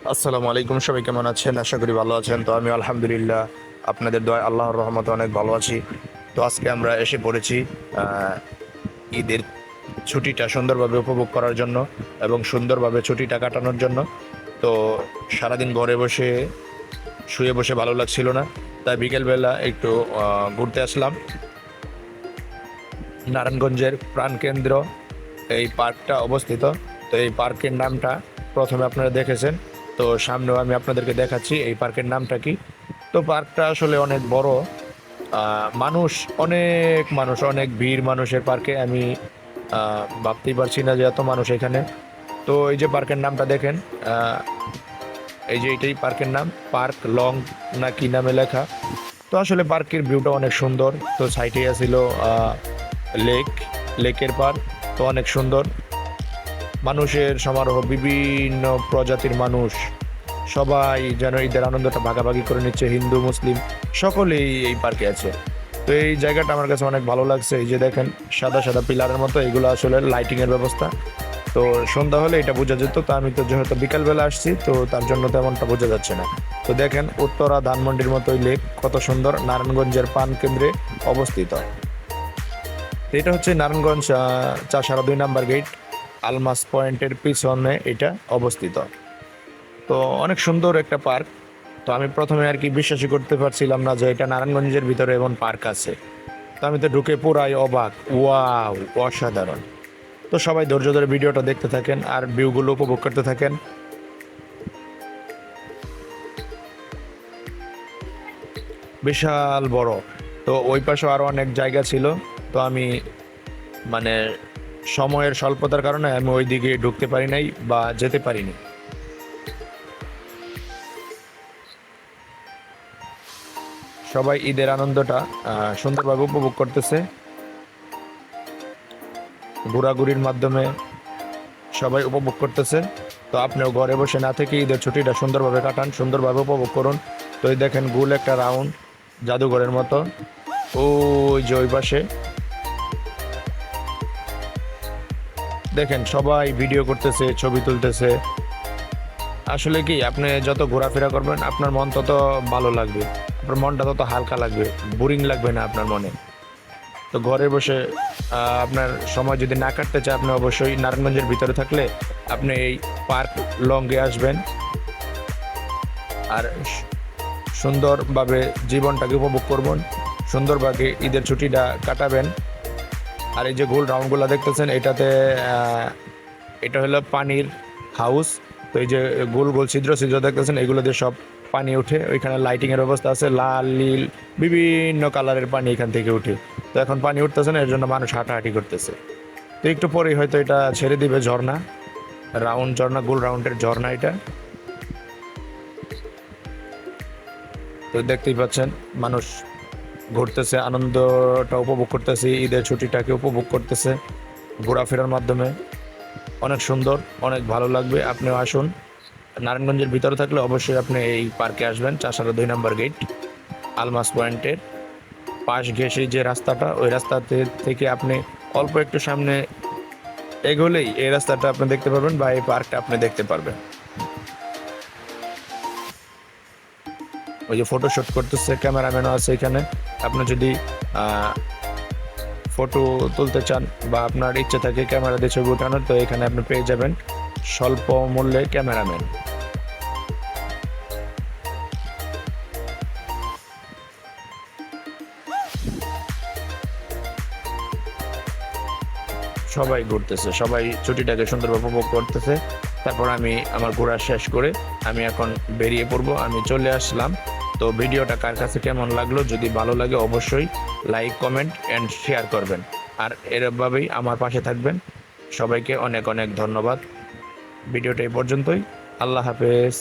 আসসালামু আলাইকুম, সবাই কেমন আছেন? আশা করি ভালো আছেন। তো আমি আলহামদুলিল্লাহ আপনাদের দোয়ায় আল্লাহর রহমতে অনেক ভালো আছি। তো আজকে আমরা এসে পড়েছি আহ, ঈদের ছুটিটা সুন্দরভাবে উপভোগ করার জন্য এবং সুন্দরভাবে ছুটিটা কাটানোর জন্য। তো সারাদিন ঘরে বসে শুয়ে বসে ভালো লাগছিল না, তাই বিকেলবেলা একটু ঘুরতে আসলাম। নারায়ণগঞ্জের প্রাণকেন্দ্র এই পার্কটা অবস্থিত। তো এই পার্কের নামটা প্রথমে আপনারা দেখেছেন, তো সামনেও আমি আপনাদেরকে দেখাচ্ছি এই পার্কের নামটা কি। তো পার্কটা আসলে অনেক বড়, মানুষ অনেক ভিড় মানুষের পার্কে। আমি ভাবতেই পারছি না যে এত মানুষ এখানে। তো এই যে পার্কের নামটা দেখেন, আহ, এই যে এটাই পার্কের নাম, পার্ক লং না কি নামে লেখা। তো আসলে পার্কের ভিউটা অনেক সুন্দর। তো সাইডে আছিল লেক, লেকের পার। তো অনেক সুন্দর, মানুষের সমারোহ, বিভিন্ন প্রজাতির মানুষ, সবাই যেন ঈদের আনন্দটা ভাগাভাগি করে নিচ্ছে। হিন্দু মুসলিম সকলেই এই পার্কে আছে। তো এই জায়গাটা আমার কাছে অনেক ভালো লাগছে। এই যে দেখেন সাদা সাদা পিলারের মতো, এগুলো আসলে লাইটিং এর ব্যবস্থা। তো সন্ধ্যা হলে এটা বোঝা যেত, তো আমি তো যেহেতু বিকালবেলা আসছি, তো তার জন্য তেমনটা বোঝা যাচ্ছে না। তো দেখেন উত্তরা ধানমন্ডির মতো এই লেক কত সুন্দর, নারায়ণগঞ্জের পান কেন্দ্রে অবস্থিত। তো এটা হচ্ছে নারায়ণগঞ্জ চাষারা 2 নাম্বার গেট, আলমাস পয়েন্টের পিছনে এটা অবস্থিত। তো অনেক সুন্দর একটা পার্ক। তো আমি প্রথমে আর কি বিশ্বাসই করতে পারছিলাম না যে এটা নারায়ণগঞ্জের ভিতরে এমন পার্ক আছে। তো আমি তো ঢুকে পুরাই অবাক, ওয়াও, অসাধারণ। তো সবাই ধৈর্য ধরে ভিডিওটা দেখতে থাকেন আর ভিউগুলো উপভোগ করতে থাকেন। বিশাল বড়। তো ওই পাশে আরো অনেক জায়গা ছিল। তো আমি মানে সময়ের স্বল্পতার কারণে আমি ওই দিকে ঢুকতে পারি নাই বা যেতে পারিনি। সবাই ঈদের আনন্দটা সুন্দরভাবে উপভোগ করতেছে ঘোরাঘুরির মাধ্যমে, সবাই উপভোগ করতেছে। তো আপনিও ঘরে বসে না থেকে ঈদের ছুটিটা সুন্দরভাবে কাটান, সুন্দরভাবে উপভোগ করুন। তো এই দেখেন গোল একটা রাউন্ড, জাদুঘরের মতো। ওই যে ওই পাশে দেখেন সবাই ভিডিও করতেছে, ছবি তুলতেছে। আসলে কি, আপনি যত ঘোরাফেরা করবেন আপনার মন তত ভালো লাগবে, আপনার মনটা তত হালকা লাগবে, বোরিং লাগবে না আপনার মনে। তো ঘরে বসে আপনার সময় যদি না কাটতে চায়, আপনি অবশ্যই নারায়ণগঞ্জের ভিতরে থাকলে আপনি এই পার্ক লংয়ে আসবেন আর সুন্দরভাবে জীবনটাকে উপভোগ করবেন, সুন্দরভাবে ঈদের ছুটিটা কাটাবেন। আর এই যে গোল রাউন্ডগুলো দেখতেছেন, এটাতে এটা হলো পানির হাউস। তো এই যে গোল গোল ছিদ্র ছিদ্র দেখতেছেন, এগুলো দিয়ে সব পানি উঠে। ওইখানে লাইটিং এর ব্যবস্থা আছে, লাল নীল বিভিন্ন কালারের পানি এখান থেকে উঠে। তো এখন পানি উঠতেছে না, এর জন্য মানুষ হাঁটাহাঁটি করতেছে। তো একটু পরেই হয়তো এটা ছেড়ে দিবে ঝর্ণা, রাউন্ড ঝর্ণা, গোল রাউন্ডের ঝর্ণা এটা। তো দেখতেই পাচ্ছেন মানুষ ঘুরতেছে, আনন্দটা উপভোগ করতেছে, ঈদের ছুটিটাকে উপভোগ করতেছে ঘোরাফেরার মাধ্যমে। অনেক সুন্দর, অনেক ভালো লাগবে। আপনিও আসুন, নারায়ণগঞ্জের ভিতরে থাকলে অবশ্যই আপনি এই পার্কে আসবেন। চাষারা 2 নাম্বার গেট, আলমাস পয়েন্টের পাশ ঘেঁষে যে রাস্তাটা, ওই রাস্তাতে থেকে আপনি অল্প একটু সামনে এগোলেই এই রাস্তাটা আপনি দেখতে পারবেন বা এই পার্কটা আপনি দেখতে পারবেন। ওই যে ফটো শুট করতেছে ক্যামেরাম্যানও আছে এখানে। আপনি যদি ফটো তুলতে চান বা আপনার ইচ্ছে থাকে ক্যামেরা দিয়ে ছবি ওঠানোর, তো এখানে আপনি পেয়ে যাবেন স্বল্প মূল্যে ক্যামেরাম্যান। সবাই ঘুরতেছে, সবাই ছুটিটাকে সুন্দরভাবে উপভোগ করতেছে। তারপর আমি আমার ঘোরা শেষ করে আমি এখন বেরিয়ে পড়বো, আমি চলে আসলাম। তো ভিডিওটা কার কাছে কেমন লাগলো, যদি ভালো লাগে অবশ্যই লাইক, কমেন্ট অ্যান্ড শেয়ার করবেন। আর এরভাবেই আমার পাশে থাকবেন। সবাইকে অনেক অনেক ধন্যবাদ। ভিডিওটা এই পর্যন্তই। আল্লাহ হাফেজ।